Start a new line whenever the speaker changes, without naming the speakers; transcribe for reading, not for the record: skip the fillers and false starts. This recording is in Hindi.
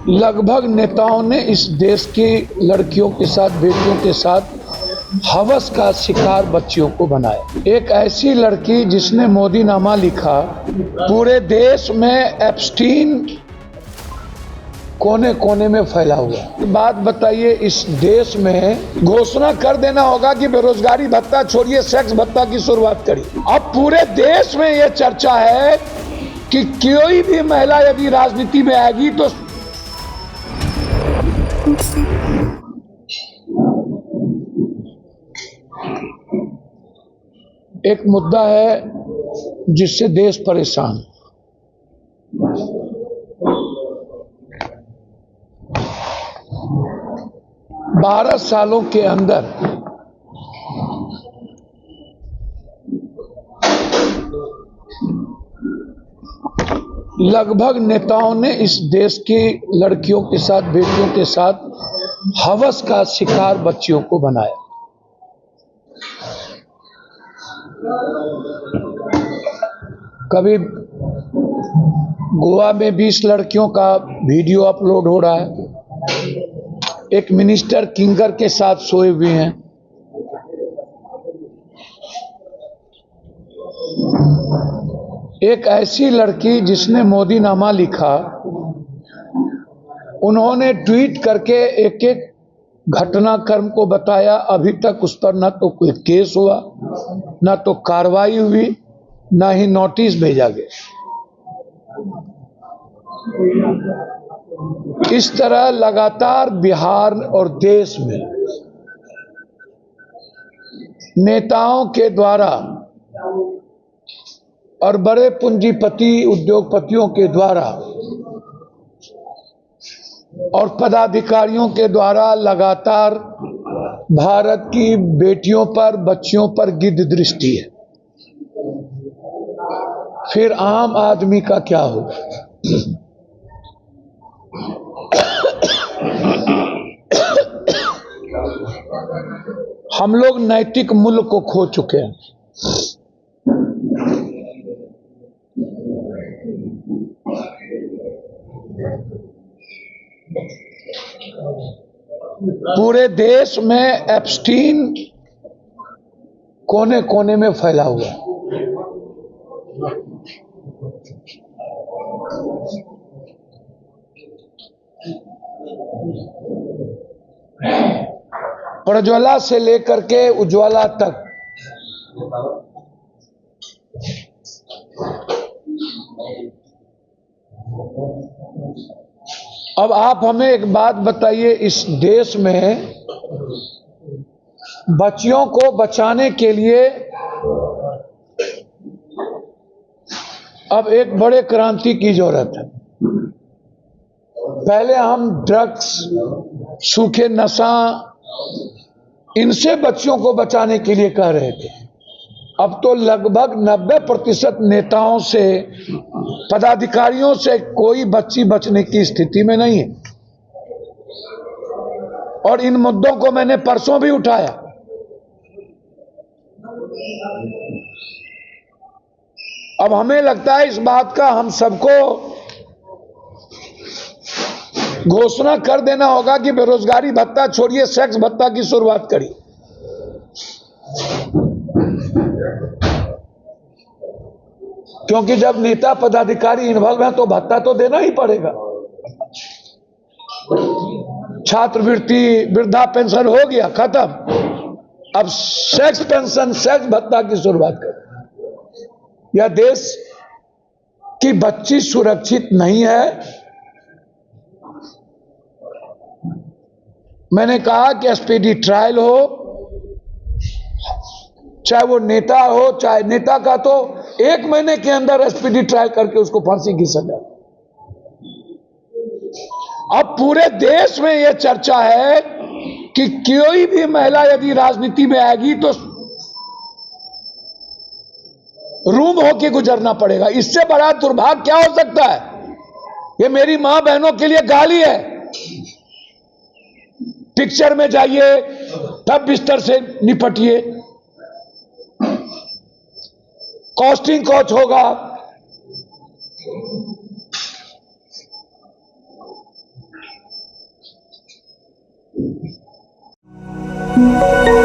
लगभग नेताओं ने इस देश की लड़कियों के साथ, बेटियों के साथ हवस का शिकार बच्चियों को बनाया। एक ऐसी लड़की जिसने मोदीनामा लिखा, पूरे देश में एप्स्टीन कोने कोने में फैला हुआ। बात बताइए, इस देश में घोषणा कर देना होगा कि बेरोजगारी भत्ता छोड़िए, सेक्स भत्ता की शुरुआत करिए। अब पूरे देश में यह चर्चा है कि कोई भी महिला यदि राजनीति में आएगी तो एक मुद्दा है जिससे देश परेशान। 12 सालों के अंदर लगभग नेताओं ने इस देश की लड़कियों के साथ, बेटियों के साथ हवस का शिकार बच्चियों को बनाया। कभी गोवा में 20 लड़कियों का वीडियो अपलोड हो रहा है, एक मिनिस्टर किंगर के साथ सोए हुए हैं। एक ऐसी लड़की जिसने मोदीनामा लिखा, उन्होंने ट्वीट करके एक एक घटनाक्रम को बताया। अभी तक उस पर ना तो कोई केस हुआ, ना तो कार्रवाई हुई, ना ही नोटिस भेजा गया। इस तरह लगातार बिहार और देश में नेताओं के द्वारा और बड़े पूंजीपति उद्योगपतियों के द्वारा और पदाधिकारियों के द्वारा लगातार भारत की बेटियों पर, बच्चियों पर गिद्ध दृष्टि है। फिर आम आदमी का क्या होगा? हम लोग नैतिक मूल्य को खो चुके हैं। पूरे देश में एप्स्टीन कोने कोने में फैला हुआ। प्रज्वला से लेकर के उज्ज्वला तक अब आप हमें एक बात बताइए, इस देश में बच्चियों को बचाने के लिए अब एक बड़े क्रांति की जरूरत है। पहले हम ड्रग्स, सूखे नशा, इनसे बच्चियों को बचाने के लिए कह रहे थे। अब तो लगभग 90% नेताओं से, पदाधिकारियों से कोई बच्ची बचने की स्थिति में नहीं है। और इन मुद्दों को मैंने परसों भी उठाया। अब हमें लगता है इस बात का हम सबको घोषणा कर देना होगा कि बेरोजगारी भत्ता छोड़िए, सेक्स भत्ता की शुरुआत करिए। क्योंकि जब नेता पदाधिकारी इन्वॉल्व है तो भत्ता तो देना ही पड़ेगा। छात्रवृत्ति, वृद्धा पेंशन हो गया, खत्म। अब सेक्स पेंशन, सेक्स भत्ता की शुरुआत करें। यह देश की बच्ची सुरक्षित नहीं है। मैंने कहा कि स्पीडी ट्रायल हो, चाहे वो नेता हो, चाहे नेता का तो 1 महीने के अंदर स्पीडी ट्रायल करके उसको फांसी की सजा। अब पूरे देश में यह चर्चा है कि कोई भी महिला यदि राजनीति में आएगी तो रूम होके गुजरना पड़ेगा। इससे बड़ा दुर्भाग्य क्या हो सकता है? ये मेरी मां बहनों के लिए गाली है। पिक्चर में जाइए, तब बिस्तर से निपटिए, कॉस्टिंग कोच होगा,
है।